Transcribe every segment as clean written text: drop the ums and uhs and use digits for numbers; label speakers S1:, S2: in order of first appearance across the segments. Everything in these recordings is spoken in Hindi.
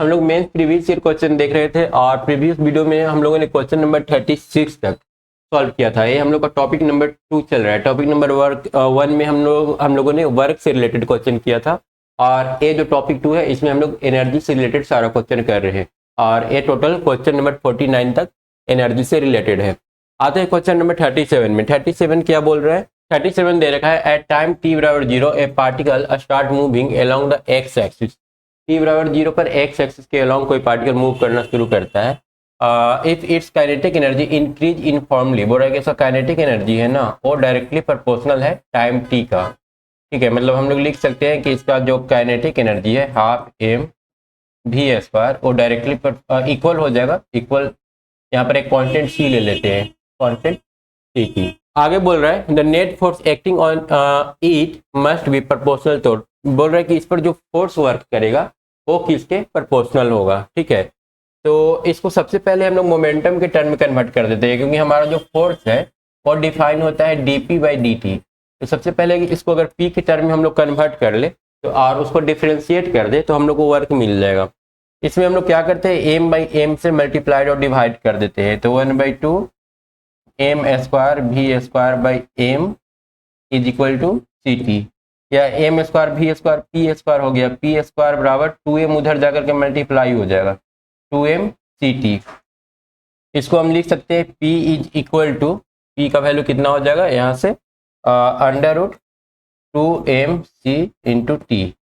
S1: हम लोग मेंस प्रीवियस ईयर क्वेश्चन देख रहे थे और प्रीवियस वीडियो में हम लोगों ने क्वेश्चन नंबर 36 तक सॉल्व किया था। ये हम लोग का टॉपिक नंबर 2 चल रहा है। टॉपिक नंबर 1 में हम लोगों ने वर्क से रिलेटेड क्वेश्चन किया था और ये जो टॉपिक 2 है इसमें हम लोग एनर्जी से रिलेटेड सारा क्वेश्चन कर रहे हैं और ये टोटल क्वेश्चन नंबर 49 तक एनर्जी से रिलेटेड है। आते हैं क्वेश्चन नंबर 37 में। 37 क्या बोल रहा है? 37 दे रखा है एट टाइम t बराबर 0 ए particle start moving along the x axis. t बराबर 0 पर एक्स एक्सिस के अलोंग कोई पार्टिकल मूव करना शुरू करता है। If it's kinetic energy increase uniformly, बोल रहा है कि इसका काइनेटिक एनर्जी है ना वो डायरेक्टली प्रोपोर्शनल है टाइम t का। ठीक है, मतलब हम लोग लिख सकते हैं कि इसका जो काइनेटिक एनर्जी है हाफ m v स्क्वायर वो डायरेक्टली इक्वल हो जाएगा। इक्वल यहाँ पर एक कांस्टेंट c ले लेते हैं, कांस्टेंट ct। आगे बोल रहा है the net force acting on it must be proportional to, बोल रहा है कि इस पर जो फोर्स वर्क करेगा वो किसके प्रोपोर्शनल होगा। ठीक है, तो इसको सबसे पहले हम लोग मोमेंटम के टर्म में कन्वर्ट कर देते हैं क्योंकि हमारा जो फोर्स है वो डिफाइन होता है dp बाई dt। तो सबसे पहले इसको अगर p के टर्म में हम लोग कन्वर्ट कर ले तो और उसको डिफ्रेंशिएट कर दे तो हम लोग को वर्क मिल जाएगा। इसमें हम लोग क्या करते हैं m बाई m से मल्टीप्लाइड और डिवाइड कर देते हैं तो 1/2 m square v square by m is equal to ct, या m square v square p square हो गया। p स्क्वायर बराबर 2m उधर जाकर के मल्टीप्लाई हो जाएगा 2m ct। इसको हम लिख सकते हैं p is equal to, p का वैल्यू कितना हो जाएगा यहाँ से √2mc इंटू टी,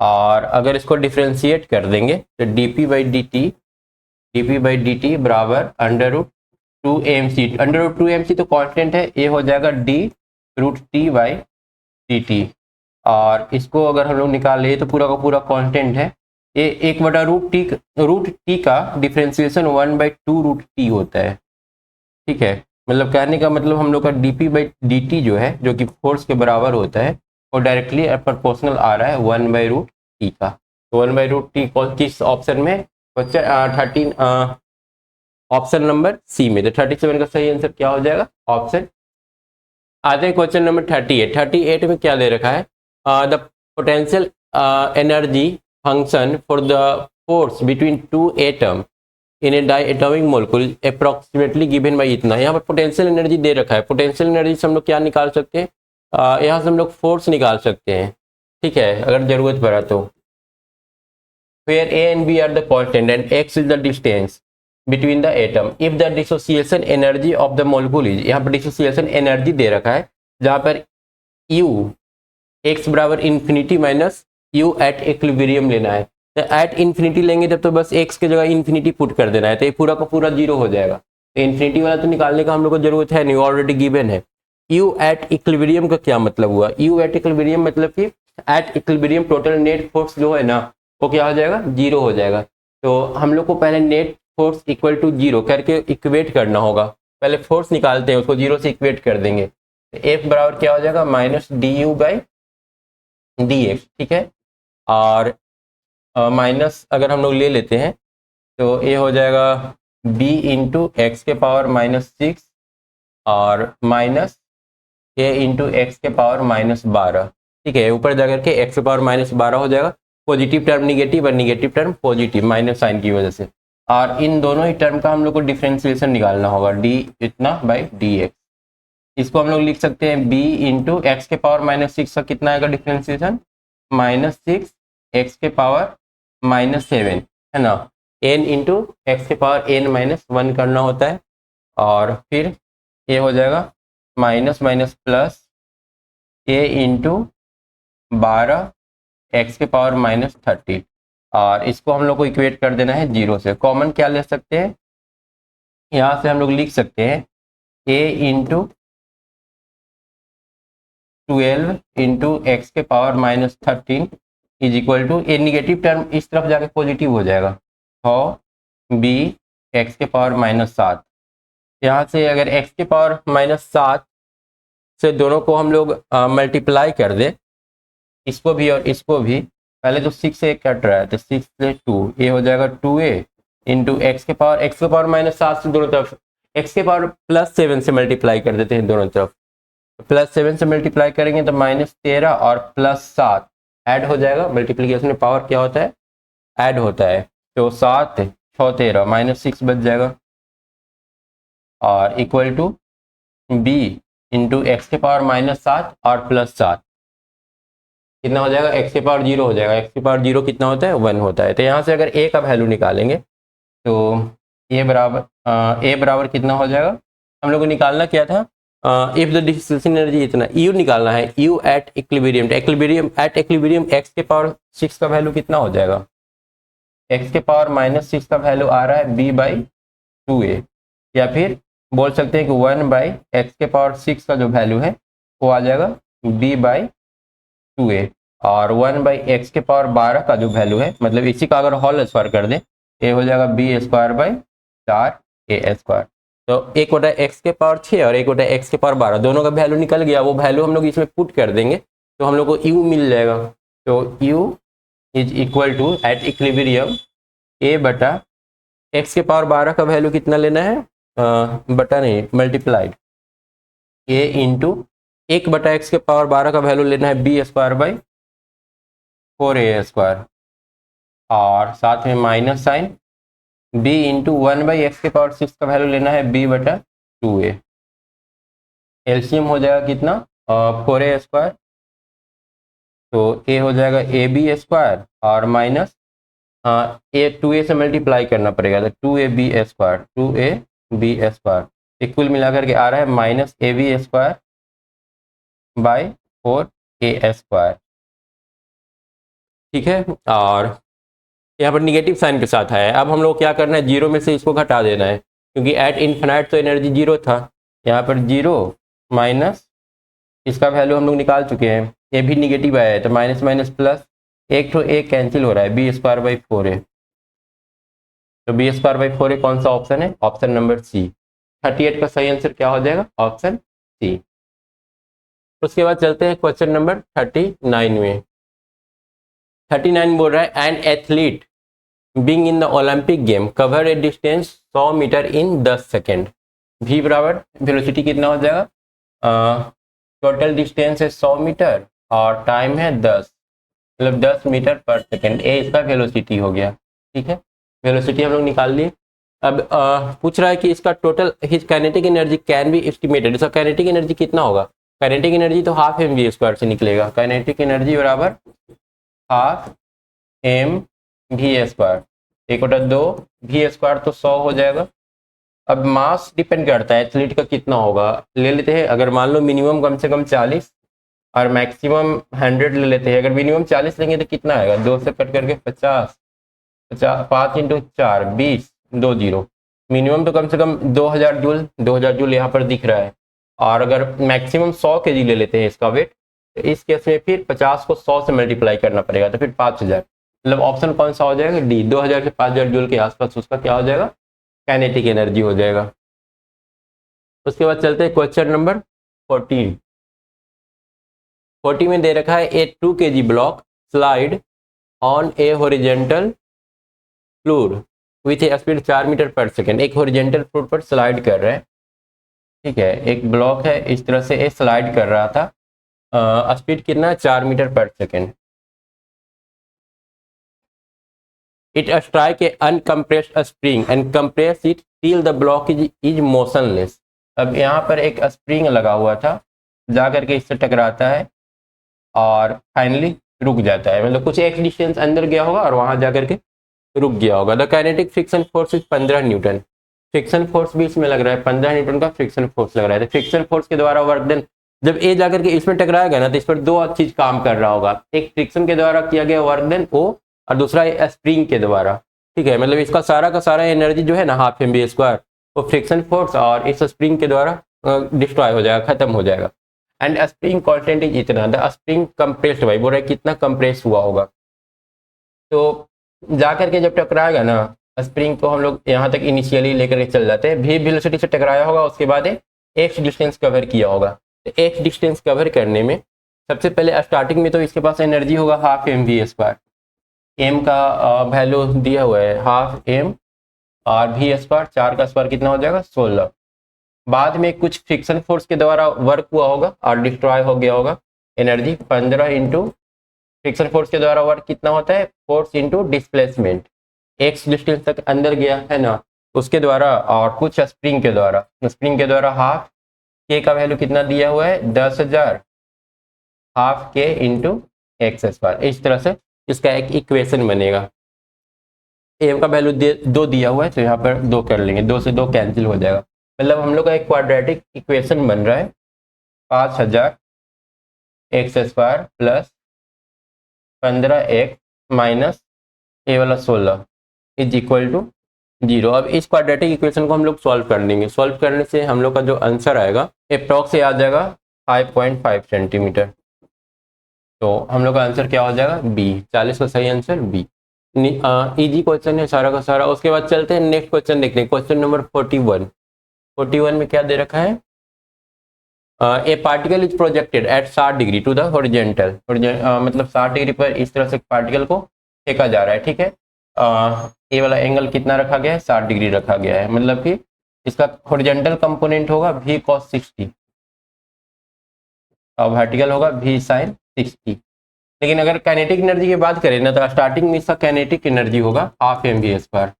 S1: और अगर इसको डिफ्रेंशिएट कर देंगे तो dp बाई dt बराबर √2mc तो कांस्टेंट है, ये हो जाएगा d√t बाई dt। और इसको अगर हम लोग निकाले तो पूरा का पूरा कांस्टेंट है, ये 1/√t का डिफ्रेंशिएशन 1/2√t होता है। ठीक है, मतलब कहने का मतलब हम लोग का dp बाई dt जो है जो कि फोर्स के बराबर होता है वो डायरेक्टली प्रोपोर्शनल आ रहा है 1/√t का। तो 1/√t किस ऑप्शन में? 13 ऑप्शन नंबर सी में। तो 37 का सही आंसर क्या हो जाएगा? ऑप्शन। आते हैं क्वेश्चन नंबर 38। 38 में क्या दे रखा है? The potential energy function for the force between two atom in A diatomic molecule approximately given by इतना। यहाँ पर पोटेंशियल एनर्जी दे रखा है। पोटेंशियल एनर्जी से हम लोग क्या निकाल सकते हैं? यहाँ से हम लोग फोर्स निकाल सकते हैं। ठीक है, अगर जरूरत पड़ा तो। where a and b are the constant and x is the distance between the atom if the dissociation energy of the molecule is, यहाँ पर dissociation energy दे रखा है जहाँ पर u x बराबर infinity minus u at equilibrium लेना है। तो एट इन्फिनिटी लेंगे तब तो बस x की जगह इन्फिनिटी पुट कर देना है तो ये पूरा का पूरा जीरो हो जाएगा। तो इन्फिनिटी वाला तो निकालने का हम लोग को जरूरत है नहीं, ऑलरेडी गिवन है। u एट इक्विलिब्रियम का क्या मतलब हुआ? u एट इक्विलिब्रियम मतलब कि at equilibrium total net force जो है ना वो क्या हो जाएगा? जीरो हो जाएगा। तो हम लोग को पहले net force equal to zero करके इक्वेट करना होगा। पहले फोर्स निकालते हैं, उसको जीरो से इक्वेट कर देंगे तो F बराबर क्या हो जाएगा? Minus du by dx। ठीक है, और माइनस अगर हम लोग ले लेते हैं तो ये हो जाएगा b इंटू एक्स के पावर -6 और माइनस a इंटू एक्स के पावर -12। ठीक है, ऊपर जाकर के x के पावर -12 हो जाएगा। पॉजिटिव टर्म निगेटिव और negative term positive minus sign की वजह से, और इन दोनों ही टर्म का हम लोग को डिफ्रेंशिएशन निकालना होगा d इतना बाई dx। इसको हम लोग लिख सकते हैं b इंटू एक्स के पावर -6 का कितना आएगा डिफ्रेंशिएशन? -6 एक्स के पावर -7 है ना, n इंटू एक्स के पावर n-1 करना होता है, और फिर ये हो जाएगा minus minus plus a into 12 x के पावर -30, और इसको हम लोग को इक्वेट कर देना है जीरो से। कॉमन क्या ले सकते हैं? यहाँ से हम लोग लिख सकते हैं a इंटू 12 इंटू एक्स के power -13 is equal to, a negative term इस तरफ जाके पॉजिटिव हो जाएगा 6 b एक्स के पावर -7। यहाँ से अगर एक्स के पावर -7 से दोनों को हम लोग मल्टीप्लाई कर दे, इसको भी और इसको भी, पहले तो 6 से कट रहा है तो 6 से 2, ये हो जाएगा 2a इंटू एक्स के पावर -7 से दोनों तरफ एक्स के पावर +7 से मल्टीप्लाई कर देते हैं दोनों तरफ। +7 से मल्टीप्लाई करेंगे तो -13 और +7 ऐड हो जाएगा। मल्टीप्लिकेशन में पावर क्या होता है? ऐड होता है। तो 7 6 13 -6 बच जाएगा, और equal to B into X के पावर -7 और +7 कितना हो जाएगा, एक्स के पावर 0 हो जाएगा। एक्स के पावर 0 कितना होता है, 1 होता है। तो यहाँ से अगर ए का वैल्यू निकालेंगे तो ए बराबर कितना हो जाएगा, हम लोग को निकालना क्या था, इफ द डिस्ट्रीब्यूशन एनर्जी इतना, यू निकालना है, you at equilibrium. At equilibrium x के पावर 6 का वैल्यू कितना हो जाएगा, एक्स के पावर -6 का वैल्यू आ रहा है b/2a, या फिर बोल सकते हैं कि 1/x के पावर 6 का जो वैल्यू है वो आ जाएगा b/2a, और 1/x के पावर 12 का जो वैल्यू है, मतलब इसी का अगर होल स्क्वायर कर दें, ये हो जाएगा b²/4a²। तो 1/x के पावर 6 और 1/x के पावर 12 दोनों का वैल्यू निकल गया। वो वैल्यू हम लोग इसमें पुट कर देंगे तो हम लोग को u मिल जाएगा। तो u is equal to at equilibrium a/x के पावर 12 का वैल्यू कितना लेना है, बटा नहीं, मल्टीप्लाइड a इंटू 1/x के पावर 12 का वैल्यू लेना है b²/4a², और साथ में minus sign, b into 1/x के पावर 6 का वैल्यू लेना है b/2a। एलसीएम हो जाएगा कितना, 4a², तो a हो जाएगा ab² और माइनस a 2a से मल्टीप्लाई करना पड़ेगा, तो 2ab², इक्वल मिलाकर के आ रहा है -ab²/4a²। ठीक है, और यहाँ पर निगेटिव साइन के साथ है। अब हम लोग क्या करना है, जीरो में से इसको घटा देना है, क्योंकि एट इन्फिनाइट तो एनर्जी 0 था, यहाँ पर 0 माइनस इसका वैल्यू हम लोग निकाल चुके हैं, ये भी निगेटिव आया है, तो माइनस माइनस प्लस, एक तो एक कैंसिल हो रहा है, b²/4a। तो b²/4a कौन सा ऑप्शन है, ऑप्शन नंबर सी। 38 का सही आंसर क्या हो जाएगा, ऑप्शन सी। उसके बाद चलते हैं क्वेश्चन नंबर 39 में। 39 बोल रहा है, an athlete being in the Olympic game cover a distance 100 metre in 10 second. v बराबर वेलोसिटी कितना हो जाएगा, टोटल डिस्टेंस है 100 मीटर और टाइम है 10, मतलब 10 मीटर पर सेकेंड, ए इसका वेलोसिटी हो गया। ठीक है, वेलोसिटी हम लोग निकाल लिए। अब पूछ रहा है कि इसका total his kinetic energy can be estimated. इसका काइनेटिक एनर्जी कितना होगा, काइनेटिक एनर्जी तो हाफ mv² से निकलेगा। काइनेटिक एनर्जी बराबर हाफ mv², 1/2 v² तो 100 हो जाएगा। अब मास डिपेंड करता है एथलीट का कितना होगा, ले लेते हैं, अगर मान लो मिनिमम कम से कम 40 और मैक्सिमम 100 ले लेते हैं। अगर मिनिमम 40 लेंगे तो कितना आएगा, 2 से कट करके 50, 5 × 4 20, 2 0। मिनिमम तो कम से कम 2000 जूल, 2000 जूल यहाँ पर दिख रहा है। और अगर मैक्सिमम 100 kg ले लेते हैं इसका वेट, तो इस केस में फिर 50 को 100 से मल्टीप्लाई करना पड़ेगा, तो फिर 5000, मतलब ऑप्शन कौन सा हो जाएगा, डी। 2000 से 5000 जूल के आसपास उसका क्या हो जाएगा, काइनेटिक एनर्जी हो जाएगा। उसके बाद चलते हैं क्वेश्चन नंबर 14। 40 में दे रखा है, a 2 kg block slide on a horizontal floor with a speed 4 metre पर सेकेंड। एक हॉरिजेंटल फ्लोर पर स्लाइड कर रहा है, ठीक है, एक ब्लॉक है, इस तरह से ए स्लाइड कर रहा था, स्पीड कितना है, 4 मीटर पर second. It strike a uncompressed spring and compress it till the block is motionless। अब यहाँ पर एक स्प्रिंग लगा हुआ था, जा करके इससे टकराता है और फाइनली रुक जाता है, मतलब कुछ एक डिस्टेंस अंदर गया होगा और वहां जा करके रुक गया होगा। The kinetic friction force is 15 Newton. Friction force भी इसमें लग रहा है, 15 न्यूटन का फ्रिक्शन फोर्स लग रहा है। तो फ्रिक्शन फोर्स के द्वारा वर्क डन, जब ए जाकर के इसमें टकराएगा ना, तो इस पर दो चीज काम कर रहा होगा, एक फ्रिक्शन के द्वारा किया गया वर्क डन ओ, और दूसरा स्प्रिंग के द्वारा। ठीक है, मतलब इसका सारा का सारा एनर्जी जो है ना, हाफ mv² वो फ्रिक्शन फोर्स और इस स्प्रिंग के द्वारा डिस्ट्रॉय हो जाएगा, खत्म हो जाएगा। एंड स्प्रिंग कांस्टेंट इज इतना, द स्प्रिंग कंप्रेस्ड, भाई बोल रहा है कितना कंप्रेस हुआ होगा। तो जा करके जब टकराएगा ना स्प्रिंग को, हम लोग यहाँ तक इनिशियली लेकर चल जाते हैं, भी वेलोसिटी से टकराया होगा, उसके बाद एक्स डिस्टेंस कवर किया होगा। तो एक्स डिस्टेंस कवर करने में सबसे पहले स्टार्टिंग में तो इसके पास एनर्जी होगा हाफ mv²। एम का वैल्यू दिया हुआ है हाफ एम, और v², 4 का स्क्वायर कितना हो जाएगा, 16। बाद में कुछ फ्रिक्शन फोर्स के द्वारा वर्क हुआ होगा और डिस्ट्रॉय हो गया होगा एनर्जी। 15 इंटू फ्रिक्शन फोर्स के द्वारा वर्क कितना होता है, force into displacement, x distance तक अंदर गया है ना, उसके द्वारा और कुछ स्प्रिंग के द्वारा हाफ के का वैल्यू कितना दिया हुआ है 10,000 हाफ के इंटू एक्स स्क्वायर। इस तरह से इसका एक इक्वेशन बनेगा। ए का वैल्यू 2 दिया हुआ है तो यहाँ पर 2 कर लेंगे, 2 से 2 कैंसिल हो जाएगा। मतलब हम लोग का एक क्वाड्रेटिक इक्वेशन बन रहा है 5000 x square plus 15x minus a वाला 16 इज इक्वल टू 0। अब इस क्वाड्रेटिक इक्वेशन को हम लोग सॉल्व कर लेंगे। सॉल्व करने से हम लोग का जो आंसर आएगा अप्रॉक्स से आ जाएगा 5.5 सेंटीमीटर। तो हम लोग का आंसर क्या हो जाएगा बी, 40 का सही आंसर बी। इजी क्वेश्चन है सारा का सारा। उसके बाद चलते हैं नेक्स्ट क्वेश्चन देखते हैं, क्वेश्चन नंबर 41 में क्या दे रखा है, a particle is projected at 60 degree to the horizontal, मतलब 60 डिग्री पर इस तरह से पार्टिकल को फेंका जा रहा है, ठीक है। ए वाला एंगल कितना रखा गया है 60 डिग्री रखा गया है, मतलब कि इसका हॉरिजेंटल कंपोनेंट होगा v cos 60 और वर्टिकल होगा v sin 60। लेकिन अगर काइनेटिक एनर्जी की बात करें ना तो स्टार्टिंग में इसका काइनेटिक एनर्जी होगा हाफ mv²।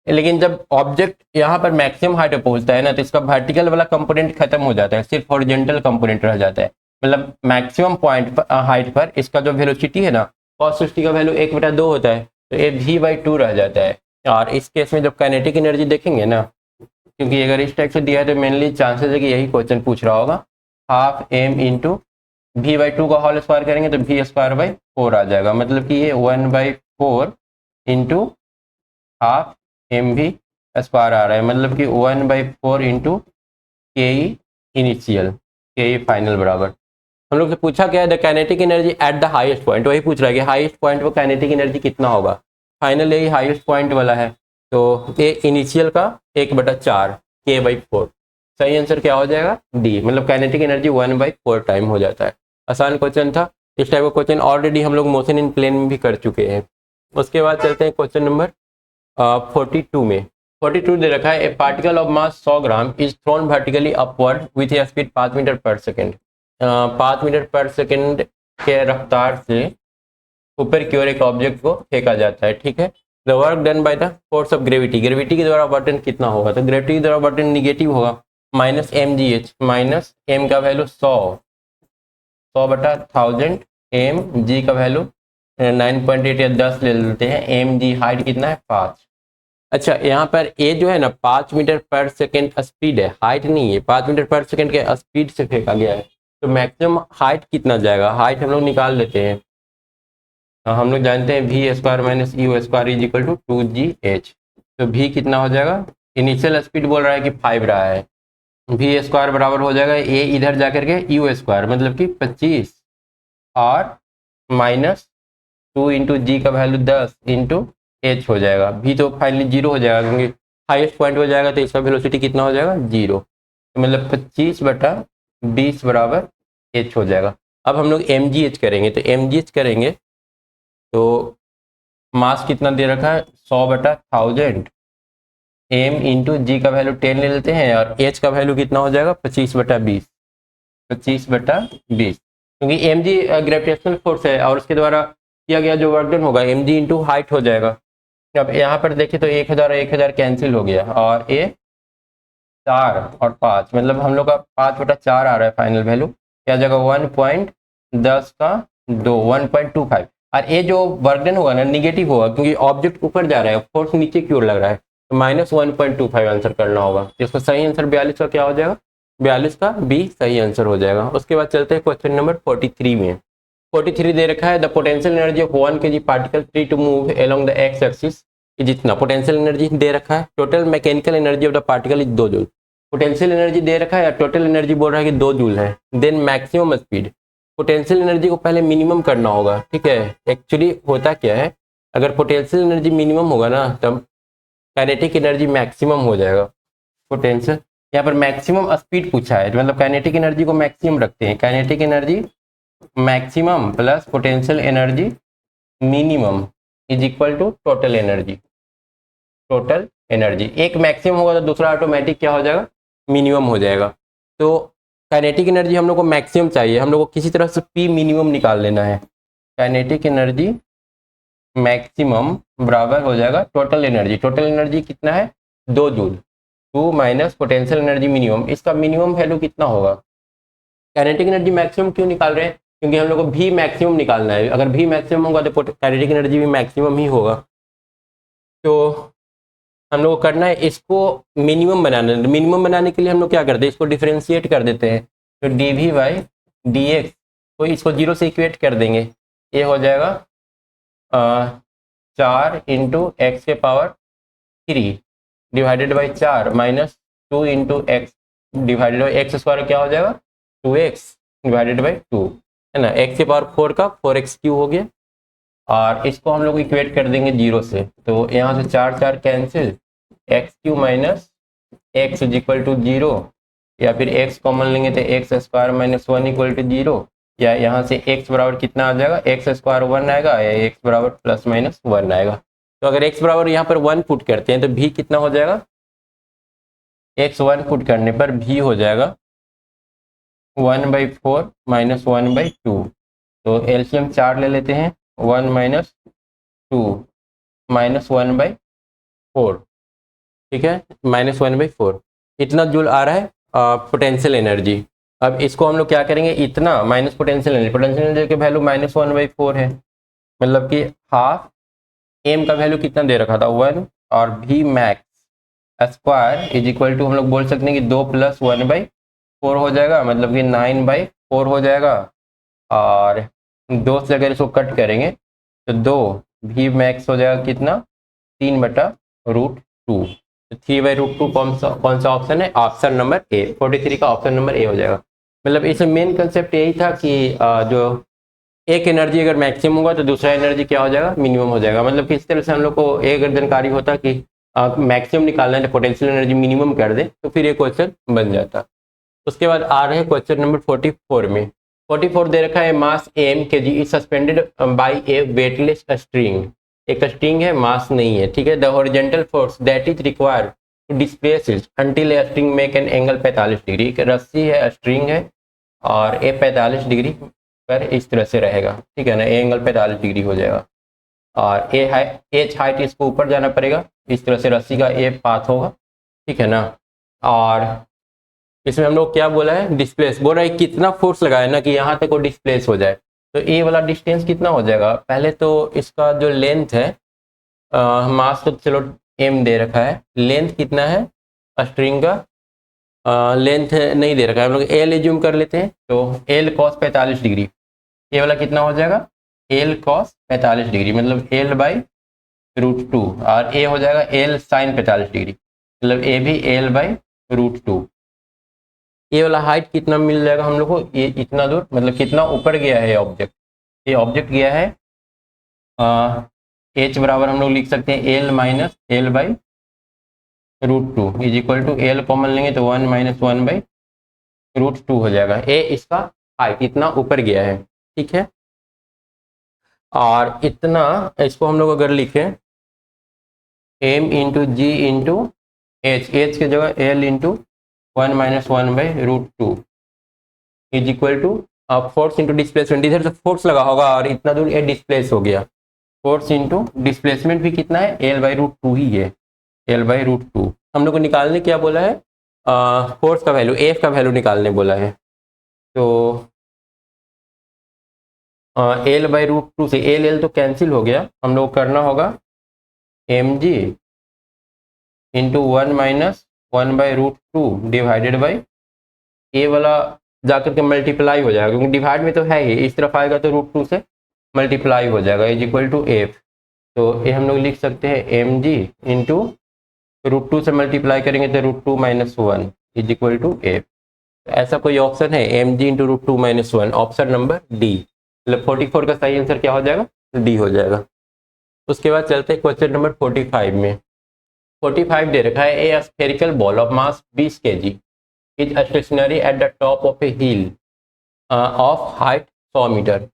S1: लेकिन जब ऑब्जेक्ट यहाँ पर मैक्सिमम हाइट पे पहुंचता है ना तो इसका वर्टिकल वाला कंपोनेंट खत्म हो जाता है, सिर्फ हॉरिजॉन्टल कंपोनेंट रह जाता है। मतलब मैक्सिमम पॉइंट पर हाइट पर इसका जो वेलोसिटी है ना cos 60 का वैल्यू 1/2 होता है, तो ये v/2 रह जाता है। और इस केस में जब काइनेटिक एनर्जी देखेंगे ना, क्योंकि अगर इस टाइप से दिया है तो मेनली चांसेस है कि यही क्वेश्चन पूछ रहा होगा, हाफ m इंटू v/2 का होल स्क्वायर करेंगे तो v²/4 आ जाएगा। मतलब कि ये 1/4 इंटू हाफ mv² आ रहा है, मतलब कि 1/4 इंटू के इनिशियल के फाइनल बराबर। हम लोग से पूछा क्या है the kinetic energy at the highest point, वही पूछ रहा है कि हाईएस्ट पॉइंट पर काइनेटिक एनर्जी कितना होगा। फाइनल यही हाईएस्ट पॉइंट वाला है, तो ये इनिशियल का 1/4 k/4। सही आंसर क्या हो जाएगा डी, मतलब काइनेटिक एनर्जी 1/4 टाइम हो जाता है। आसान क्वेश्चन था। इस टाइप का क्वेश्चन ऑलरेडी हम लोग मोशन इन प्लेन में भी कर चुके हैं। उसके बाद चलते हैं क्वेश्चन नंबर 42 में। 42 दे रखा है a particle of mass 100 gram is thrown vertically upward with a speed 5 metre पर सेकेंड। 5 मीटर पर सेकेंड के रफ्तार से ऊपर की ओर एक ऑब्जेक्ट को फेंका जाता है, ठीक है। The work done by the force of gravity, gravity के द्वारा वर्तन कितना होगा, तो ग्रेविटी के द्वारा वर्तन निगेटिव होगा, -mgh, माइनस m का वैल्यू 100/1000, mg का वैल्यू 9.8 या 10 ले लेते हैं, mg हाइट कितना है 5। अच्छा यहाँ पर ए जो है ना 5 मीटर पर सेकेंड स्पीड है, हाइट नहीं है, 5 मीटर पर सेकेंड के स्पीड से फेंका गया है, तो मैक्सिमम हाइट कितना जाएगा, हाइट हम लोग निकाल लेते हैं। हम लोग जानते हैं v² - u² is equal to 2gh, तो v कितना हो जाएगा, इनिशियल स्पीड बोल रहा है कि 5 रहा है, v² बराबर हो जाएगा a इधर जाकर के u², मतलब कि 25 और -2 इंटू जी का वैल्यू 10 इंटू एच हो जाएगा। v तो फाइनली 0 हो जाएगा क्योंकि हाईएस्ट पॉइंट हो जाएगा, तो इसका वेलोसिटी कितना हो जाएगा 0, तो मतलब 25/20 बराबर h हो जाएगा। अब हम लोग mgh करेंगे, तो mgh करेंगे तो मास कितना दे रखा है 100/1000, m इंटू जी का वैल्यू 10 ले लेते हैं और h का वैल्यू कितना हो जाएगा 25/20, 25/20, क्योंकि mg ग्रेविटेशनल फोर्स है और उसके द्वारा किया गया जो वर्क डन होगा mg इंटू हाइट हो जाएगा। अब यहाँ पर देखें तो 1000 कैंसिल हो गया और ये 4 और 5, मतलब हम लोग का 5/4 आ रहा है फाइनल वैल्यू, क्या जगह 1.10 का 2, 1.25। और ये जो वर्क डन होगा ना निगेटिव होगा क्योंकि ऑब्जेक्ट ऊपर जा रहा है, फोर्स नीचे की ओर लग रहा है, तो -1.25 आंसर करना होगा। इसका सही आंसर 42 का क्या हो जाएगा, 42 का बी सही आंसर हो जाएगा। उसके बाद चलते हैं क्वेश्चन नंबर 43 में। 43 दे रखा है the potential energy of 1 kg particle free to move along the x axis, जितना पोटेंशियल एनर्जी दे रखा है, total mechanical energy of the particle is 2 joule. Potential energy दे रखा है या टोटल एनर्जी बोल रहा है कि 2 जूल है। Then maximum speed, potential energy को पहले मिनिमम करना होगा, ठीक है। एक्चुअली होता क्या है, अगर पोटेंशियल एनर्जी मिनिमम होगा ना तब काइनेटिक एनर्जी मैक्सिमम हो जाएगा। पोटेंशियल यहाँ पर मैक्सिमम स्पीड पूछा है, मतलब काइनेटिक एनर्जी को मैक्सिमम रखते हैं, kinetic energy maximum plus potential energy minimum is equal to total energy. Total energy एक मैक्सिमम होगा तो दूसरा ऑटोमेटिक क्या हो जाएगा मिनिमम हो जाएगा। तो काइनेटिक एनर्जी हम लोग को मैक्सिमम चाहिए, हम लोग को किसी तरह से पी मिनिमम निकाल लेना है। काइनेटिक एनर्जी मैक्सिमम बराबर हो जाएगा टोटल एनर्जी। टोटल एनर्जी कितना है 2 joule, 2 minus potential energy minimum. इसका मिनिमम वैल्यू कितना होगा? काइनेटिक एनर्जी मैक्सिमम क्यों निकाल रहे हैं? क्योंकि हम लोग को भी मैक्सिमम निकालना है। अगर भी मैक्सिमम होगा तो काइनेटिक एनर्जी भी मैक्सिमम ही होगा। तो हम लोग को करना है इसको मिनिमम बनाना है। मिनिमम बनाने के लिए हम लोग क्या करते हैं, इसको डिफ्रेंशिएट कर देते हैं। तो D V by D X, तो इसको 0 से इक्वेट कर देंगे। ये हो जाएगा 4 इंटू एक्स के power 3 divided by 4 minus 2 into x divided by x square क्या हो जाएगा 2x डिवाइडेड बाई 2, है ना। एक्स के पावर 4 का 4x क्यू हो गया। और इसको हम लोग इक्वेट कर देंगे 0 से। तो यहाँ से 4 4 cancel, X Q minus X is equal to 0, या फिर x कॉमन लेंगे तो X square minus 1 equal to 0, या यहाँ से x बराबर कितना आ जाएगा, एक्स स्क्वायर 1 आएगा, या x बराबर प्लस माइनस 1 आएगा। तो अगर x बराबर यहाँ पर 1 पुट करते हैं तो v कितना हो जाएगा, x 1 पुट करने पर v हो जाएगा 1/4 माइनस 1/2। तो एलसीएम 4 ले लेते हैं, 1 माइनस 2 माइनस 1/4, ठीक है, माइनस 1/4। इतना जूल आ रहा है पोटेंशियल एनर्जी। अब इसको हम लोग क्या करेंगे, इतना माइनस पोटेंशियल एनर्जी की वैल्यू माइनस 1/4 है, मतलब कि हाफ एम का वैल्यू कितना दे रखा था 1, और V max square is equal to हम लोग बोल सकते हैं कि 2 + 1/4 हो जाएगा, मतलब कि 9/4 हो जाएगा। और 2 से अगर इसको कट करेंगे तो 2 वी मैक्स हो जाएगा कितना 3/√2। 3/√2 कौन सा ऑप्शन है, ऑप्शन नंबर ए, 43 का ऑप्शन नंबर ए हो जाएगा। मतलब इसमें मेन कंसेप्ट यही था कि जो एक एनर्जी अगर मैक्सिमम होगा तो दूसरा एनर्जी क्या हो जाएगा, मिनिमम हो जाएगा। मतलब किस तरह से हम लोग को एक अगर जानकारी होता कि मैक्सिमम निकालना है तो पोटेंशियल एनर्जी मिनिमम कर दे तो फिर ये क्वेश्चन बन जाता। उसके बाद आ रहे हैं क्वेश्चन नंबर 44 में। 44 दे रखा है mass m kg is suspended by a weightless string. एक स्ट्रिंग है, मास नहीं है, ठीक है। The horizontal force that is required to displace it until a string make an angle 45 degree. एक रस्सी है, स्ट्रिंग है, और ए 45 डिग्री पर इस तरह से रहेगा, ठीक है ना, ए एंगल 45 डिग्री हो जाएगा। और एच हाइट इसको ऊपर जाना पड़ेगा, इस तरह से रस्सी का ए पाथ होगा, ठीक है ना। और इसमें हम लोग क्या बोला है, डिस्प्लेस बोल रहा है कितना फोर्स लगाए ना कि यहाँ तक वो डिस्प्लेस हो जाए। तो ए वाला डिस्टेंस कितना हो जाएगा, पहले तो इसका जो लेंथ है, मास तो चलो एम दे रखा है, लेंथ कितना है स्ट्रिंग का, लेंथ नहीं दे रखा है, हम लोग एल एज्यूम कर लेते हैं। तो एल कॉस 45 डिग्री, ए वाला कितना हो जाएगा एल कॉस 45 डिग्री, मतलब l/√2, और ए हो जाएगा एल साइन 45 डिग्री, मतलब ए भी l/√2। ये वाला हाइट कितना मिल जाएगा हम लोग को, ये इतना दूर, मतलब कितना ऊपर गया है ऑब्जेक्ट। ये ऑब्जेक्ट गया है एच बराबर हम लोग लिख सकते हैं L minus l/√2 is equal to L common लेंगे तो 1 माइनस 1/√2 हो जाएगा। ए इसका हाइट इतना ऊपर गया है, ठीक है। और इतना इसको हम लोग अगर लिखें M into G into H, H की जगह L into 1 minus 1/√2 is equal to force into displacement. इधर से फोर्स लगा होगा और इतना दूर ये डिस्प्लेस हो गया, फोर्स इंटू डिस्प्लेसमेंट भी कितना है l/√2 ही है, l/√2। हम लोग को निकालने क्या बोला है, फोर्स का वैल्यू, एफ का वैल्यू निकालने बोला है। तो l/√2 से एल तो कैंसिल हो गया, हम लोग करना होगा mg into 1 minus 1/√2 divided by a वाला जाकर के मल्टीप्लाई हो जाएगा, क्योंकि डिवाइड में तो है ही, इस तरफ आएगा तो √2 से मल्टीप्लाई हो जाएगा इज इक्वल टू एफ। तो ये हम लोग लिख सकते हैं mg इंटू √2 से मल्टीप्लाई करेंगे तो √2 - 1 इज इक्वल टू एफ। ऐसा कोई ऑप्शन है mg into √2 - 1, option number D, मतलब 44 का सही आंसर क्या हो जाएगा, डी हो जाएगा। उसके बाद चलते हैं क्वेश्चन नंबर 45 में। 45 दे रखा है a spherical ball of mass 20 kg is stationary at the top of a hill of height 100 metre.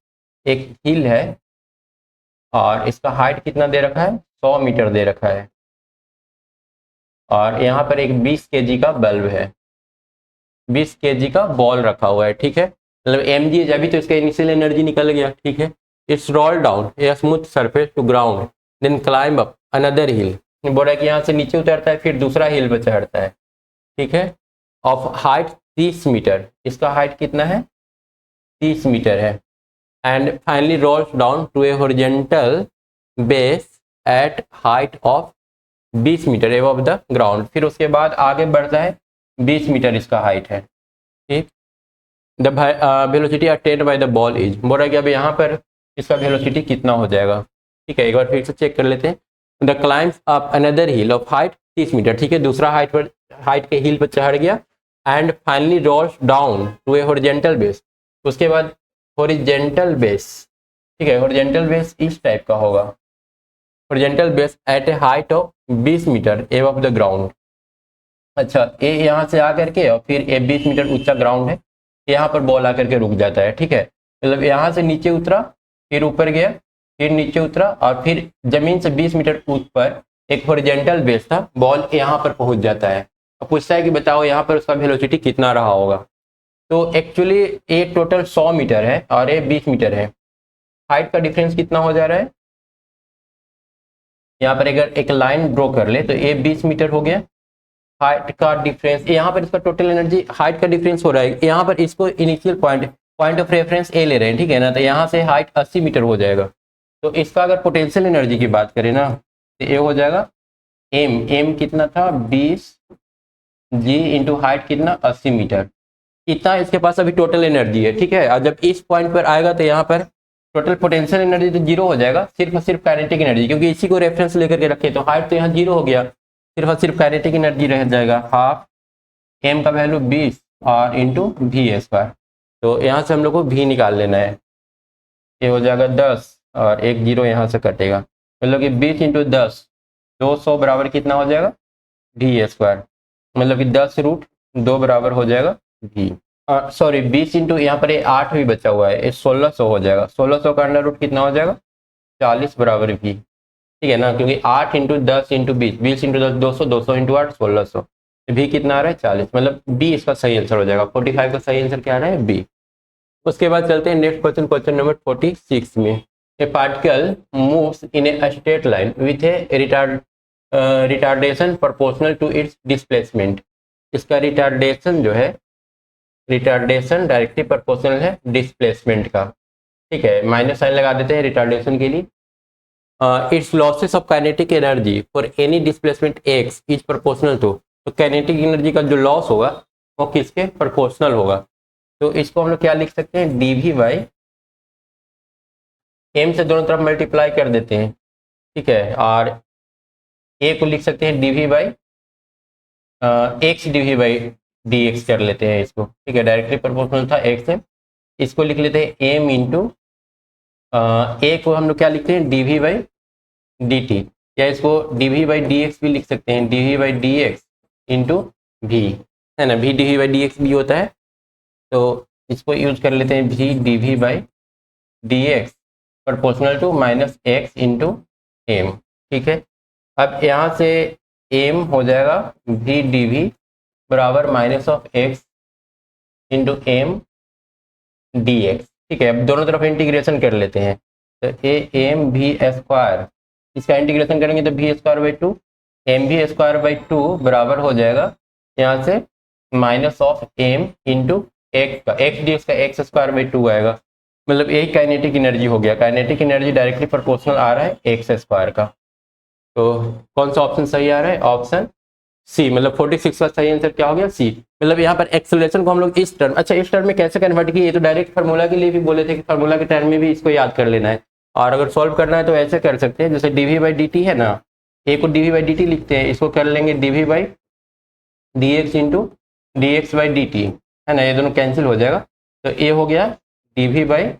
S1: एक हिल है और इसका हाइट कितना दे रखा है 100 मीटर दे रखा है, और यहाँ पर एक 20 kg का बल्ब है, 20 kg का बॉल रखा हुआ है, ठीक है। मतलब mg जब भी तो इसका इनिशियल एनर्जी निकल गया, ठीक है। It's roll down a smooth surface to ground then climb up another hill. बोल रहा है कि यहाँ से नीचे उतरता है फिर दूसरा हिल पे चढ़ता है, ठीक है, ऑफ हाइट 30 मीटर, इसका हाइट कितना है 30 मीटर है, and finally rolls down to a horizontal base at height of 20 metre above the ground. फिर उसके बाद आगे बढ़ता है 20 मीटर इसका हाइट है, ठीक। The velocity attend by the ball is, बोल रहा है कि अब यहाँ पर इसका वेलोसिटी कितना हो जाएगा, ठीक है, एक बार फिर से चेक कर लेते हैं। The climbs up another hill of height 30 metre, ठीक है, दूसरा हाइट के हिल पर चढ़ गया, and finally rolls down to a horizontal base, उसके बाद हॉरिजॉन्टल बेस, ठीक है, हॉरिजॉन्टल बेस इस टाइप का होगा, horizontal base at a height of 20 metre above the ground. अच्छा, ए यहाँ से आकर के और फिर ए 20 मीटर ऊंचा ग्राउंड है, यहाँ पर बॉल आकर के रुक जाता है, ठीक है, मतलब यहाँ से नीचे उतरा फिर ऊपर गया फिर नीचे उतरा और फिर जमीन से 20 मीटर ऊपर एक हॉरिजॉन्टल बेस था, बॉल यहाँ पर पहुंच जाता है। अब पूछता है कि बताओ यहाँ पर उसका वेलोसिटी कितना रहा होगा। तो एक्चुअली ए टोटल 100 मीटर है और ए 20 मीटर है, हाइट का डिफरेंस कितना हो जा रहा है, यहाँ पर अगर एक लाइन ड्रॉ कर ले तो ए 20 मीटर हो गया, हाइट का डिफरेंस यहाँ पर इसका टोटल एनर्जी हाइट का डिफरेंस हो रहा है, यहाँ पर इसको इनिशियल पॉइंट ऑफ रेफरेंस ए ले रहे हैं, ठीक है ना, तो यहाँ से हाइट 80 मीटर हो जाएगा। तो इसका अगर पोटेंशियल एनर्जी की बात करें ना तो ये हो जाएगा एम कितना था 20 जी इंटू हाइट कितना 80 मीटर, इतना इसके पास अभी टोटल एनर्जी है, ठीक है। और जब इस पॉइंट पर आएगा तो यहाँ पर टोटल पोटेंशियल एनर्जी तो जीरो हो जाएगा, सिर्फ और सिर्फ काइनेटिक एनर्जी, क्योंकि इसी को रेफरेंस लेकर के रखे तो हाइट तो यहाँ जीरो हो गया, सिर्फ और सिर्फ काइनेटिक एनर्जी रह जाएगा, हाफ एम का वैल्यू 20 और इंटू वी स्क्वायर। तो यहाँ से हम लोग को वी निकाल लेना है, ये हो जाएगा 10 और एक जीरो यहाँ से कटेगा, मतलब कि 20 इंटू 10 200 बराबर कितना हो जाएगा वी स्क्वायर, मतलब कि 10√2 बराबर हो जाएगा वी, सॉरी 20 इंटू यहाँ पर ये 8 भी बचा हुआ है, ये 1600 हो जाएगा, 1600 का अंडर रूट कितना हो जाएगा 40 बराबर वी, ठीक है ना, क्योंकि 8 इंटू 10 इंटू 20, 20 इंटू 10 200, 200 इंटू 8 1600, भी कितना आ रहा है 40, मतलब बी इसका सही आंसर हो जाएगा, 45 का सही आंसर क्या आ रहा है बी। उसके बाद चलते हैं नेक्स्ट क्वेश्चन, क्वेश्चन नंबर 46 में। A particle moves in a straight line with a retardation proportional to its displacement, इसका रिटार्डेशन जो है रिटार्डेशन डायरेक्टली प्रोपोर्शनल है डिस्प्लेसमेंट का, ठीक है, माइनस साइन लगा देते हैं रिटार्डेशन के लिए। Its losses of kinetic energy for any displacement X is proportional to, तो काइनेटिक एनर्जी का जो लॉस होगा वो किसके प्रोपोर्शनल होगा, तो इसको हम लोग क्या लिख सकते हैं dv बाई एम से दोनों तरफ मल्टीप्लाई कर देते हैं, ठीक है, और ए को लिख सकते हैं dv by x dv by dx कर लेते हैं इसको, ठीक है, डायरेक्टली प्रोपोर्शनल था एक्स से, इसको लिख लेते हैं एम इंटू ए को हम लोग क्या लिखते हैं dv बाई dt, या इसको dv बाई dx भी लिख सकते हैं, dv by dx into V, है ना, v dv बाई dx भी होता है, तो इसको यूज कर लेते हैं v dv by dx proportional to minus X into M, ठीक है। अब यहाँ से एम हो जाएगा v dv बराबर minus of X into M dx, ठीक है, अब दोनों तरफ इंटीग्रेशन कर लेते हैं, तो ए एम वी स्क्वायर, इसका इंटीग्रेशन करेंगे तो V square by 2 M V square by 2 बराबर हो जाएगा यहाँ से minus of M into X का एक्स डी एक्स का एक्स स्क्वायर बाई 2 आएगा, मतलब एक काइनेटिक एनर्जी हो गया, काइनेटिक एनर्जी डायरेक्टली प्रोपोर्शनल आ रहा है एक्स स्क्वायर का। तो कौन सा ऑप्शन सही आ रहा है, ऑप्शन सी, मतलब 46 का सही आंसर क्या हो गया सी, मतलब यहाँ पर एक्सेलरेशन को हम लोग इस टर्म, अच्छा इस टर्म में कैसे कन्वर्ट किए, ये तो डायरेक्ट फार्मूला के लिए भी बोले थे कि फार्मूला के टर्म में भी इसको याद कर लेना है, और अगर सॉल्व करना है तो ऐसे कर सकते हैं, जैसे dv बाई dt है ना, ए को dv बाई dt लिखते हैं, इसको कर लेंगे dv by dx into dx by dt, है ना, ये दोनों कैंसिल हो जाएगा, तो ए हो गया dv बाई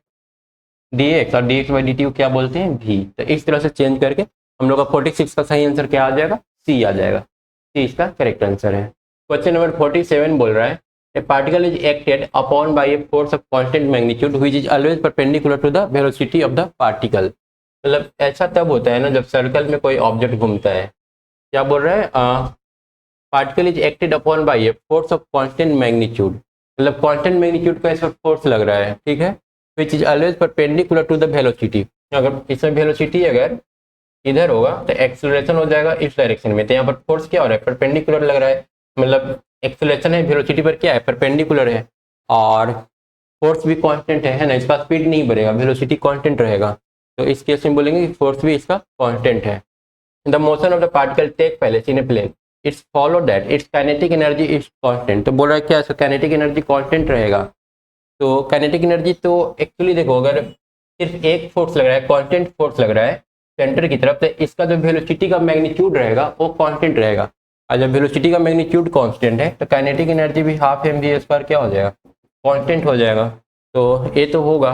S1: dx और dx बाई dt को क्या बोलते हैं v, तो इस तरह से चेंज करके हम लोग का 46 का सही आंसर क्या आ जाएगा सी आ जाएगा, सी इसका करेक्ट आंसर है। क्वेश्चन नंबर 47 बोल रहा है a particle is acted upon by a force of constant magnitude which is always perpendicular to the velocity of the particle, मतलब ऐसा तब होता है ना जब सर्कल में कोई ऑब्जेक्ट घूमता है, क्या बोल रहा है particle is acted upon by a force of constant magnitude, मतलब कांस्टेंट मैग्नीट्यूड का इस पर फोर्स लग रहा है, ठीक है, which is always perpendicular to the velocity. अगर इसमें वेलोसिटी अगर इधर होगा तो एक्सेलरेशन हो जाएगा इस डायरेक्शन में। तो यहाँ पर फोर्स क्या हो रहा है, परपेंडिकुलर लग रहा है, मतलब एक्सेलरेशन है वेलोसिटी पर क्या है, परपेंडिकुलर है, और फोर्स भी कांस्टेंट है ना, इसका स्पीड नहीं बढ़ेगा, वेलोसिटी कांस्टेंट रहेगा। तो इस केस में बोलेंगे कि फोर्स भी इसका कांस्टेंट है। The motion of the particle take place in a plane, its follow that its kinetic energy is constant. तो बोल रहा है क्या, इसका काइनेटिक एनर्जी कांस्टेंट रहेगा। तो काइनेटिक एनर्जी तो एक्चुअली देखो, अगर सिर्फ एक फोर्स लग रहा है, कांस्टेंट फोर्स लग रहा है सेंटर की तरफ, तो इसका जो वेलोसिटी का मैग्नीट्यूड रहेगा वो कांस्टेंट रहेगा। और जब वेलोसिटी का मैग्नीट्यूड कांस्टेंट है तो काइनेटिक एनर्जी भी हाफ एम वी स्क्वायर क्या हो जाएगा, कांस्टेंट हो जाएगा। तो ये तो होगा।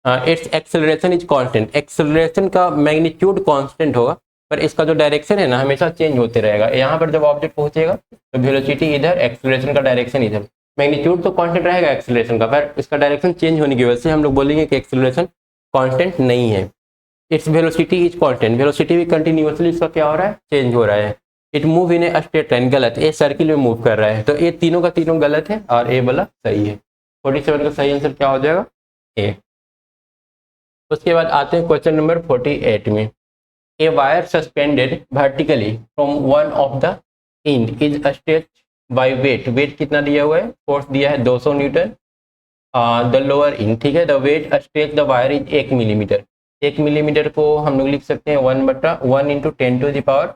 S1: It's acceleration is constant, acceleration का मैग्नीट्यूड कांस्टेंट होगा, पर इसका जो डायरेक्शन है ना हमेशा चेंज होते रहेगा। यहाँ पर जब ऑब्जेक्ट पहुंचेगा तो वेलोसिटी इधर, एक्सेलरेशन का डायरेक्शन इधर, मैग्नीट्यूड तो कांस्टेंट रहेगा एक्सेलरेशन का, पर इसका डायरेक्शन चेंज होने की वजह से हम लोग बोलेंगे कि एक्सेलरेशन कांस्टेंट नहीं है। Its velocity is constant, velocity भी कंटिन्यूअसली इसका क्या हो रहा है, चेंज हो रहा है। It move in a straight line, गलत, ये सर्किल में मूव कर रहा है। तो ये तीनों का तीनों गलत है और ए वाला सही है। 47 का सही आंसर क्या हो जाएगा, ए। उसके बाद आते हैं क्वेश्चन नंबर 48 में। A wire suspended vertically from one of the end is stretch by weight, weight कितना दिया हुआ है, फोर्स दिया है 200 न्यूटन द लोअर इन, ठीक है। The weight stretch the wire is 1 millimetre, 1 millimetre को हम लोग लिख सकते हैं 1/1 into 10⁻³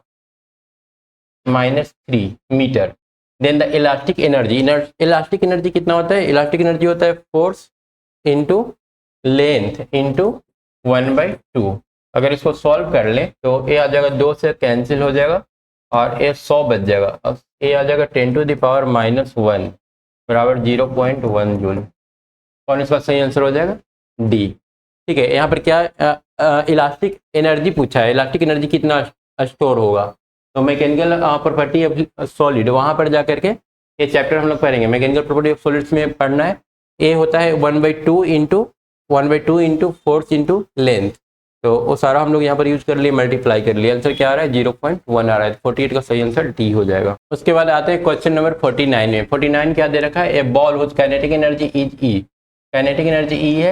S1: metre. Then the elastic energy, elastic energy कितना होता है, इलास्टिक एनर्जी होता है फोर्स इंटू लेंथ इंटू 1/2। अगर इसको सॉल्व कर लें तो ए आ जाएगा 2 से कैंसिल हो जाएगा और ए 100 बच जाएगा। अब ए आ जाएगा 10⁻⁻1 बराबर 0.1 जूल। कौन इसका सही आंसर हो जाएगा, डी। ठीक है, यहाँ पर क्या इलास्टिक एनर्जी पूछा है, इलास्टिक एनर्जी कितना स्टोर होगा। तो मैकेनिकल प्रॉपर्टी ऑफ सॉलिड, वहाँ पर जा करके ये चैप्टर हम लोग पढ़ेंगे। मैकेनिकल प्रॉपर्टी ऑफ सॉलिड्स में पढ़ना है। ए होता है 1/2 इंटू फोर्स इंटू लेंथ। तो वो सारा हम लोग यहाँ पर यूज कर लिए, मल्टीप्लाई कर लिए। आंसर क्या आ रहा है, 0.1 आ रहा है। 48 का सही आंसर डी हो जाएगा। उसके बाद आते हैं क्वेश्चन नंबर 49 में। 49 क्या दे रखा है, a ball whose kinetic energy is E, kinetic energy E है,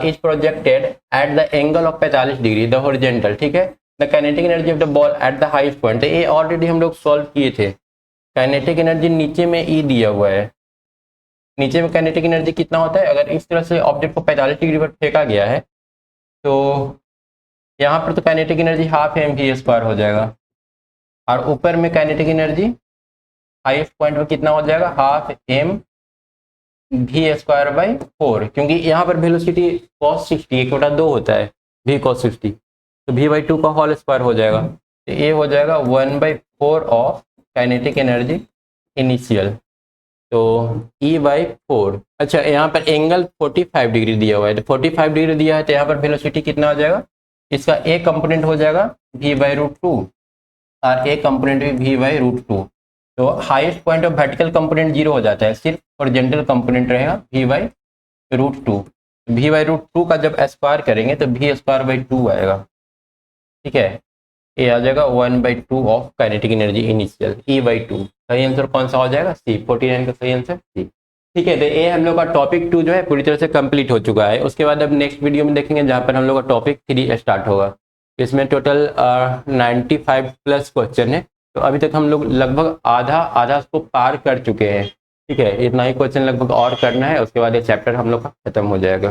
S1: is projected at the angle of 45 degree the horizontal, ठीक है। The kinetic energy of the ball at the highest point, ये ऑलरेडी हम लोग सॉल्व किए थे। काइनेटिक एनर्जी नीचे में ई दिया हुआ है, नीचे में काइनेटिक एनर्जी कितना होता है, अगर इस तरह से ऑब्जेक्ट को 45 डिग्री पर फेंका गया है तो यहाँ पर तो kinetic energy half M V square हो जाएगा, और ऊपर में काइनेटिक एनर्जी हाईएस्ट पॉइंट पर कितना हो जाएगा, half M V square by 4, क्योंकि यहाँ पर वेलोसिटी cos 60 1/2 होता है v cos 60, तो v/2 का होल स्क्वायर हो जाएगा। तो ये हो जाएगा 1/4 ऑफ काइनेटिक एनर्जी इनिशियल, तो E/4। अच्छा, यहाँ पर एंगल 45 डिग्री दिया हुआ है, तो 45 डिग्री दिया है तो यहाँ पर वेलोसिटी कितना हो जाएगा, इसका ए कंपोनेंट हो जाएगा v/√2 और ए कंपोनेंट भी v/√2। तो highest point of vertical component 0 हो जाता है, सिर्फ हॉरिजॉन्टल कंपोनेंट रहेगा v/√2। v/√2 का जब स्क्वायर करेंगे तो v²/2 आएगा, ठीक है। ये आ जाएगा 1/2 of kinetic energy initial, E/2। सही आंसर कौन सा हो जाएगा, सी। 49 का सही आंसर सी। ठीक है, तो ये हम लोग का टॉपिक 2 जो है पूरी तरह से कंप्लीट हो चुका है। उसके बाद अब नेक्स्ट वीडियो में देखेंगे जहाँ पर हम लोग का टॉपिक 3 स्टार्ट होगा। इसमें टोटल 95+ क्वेश्चन है, तो अभी तक हम लोग लगभग आधा उसको पार कर चुके हैं। ठीक है, इतना ही क्वेश्चन लगभग और करना है, उसके बाद ये चैप्टर हम लोग का खत्म हो जाएगा।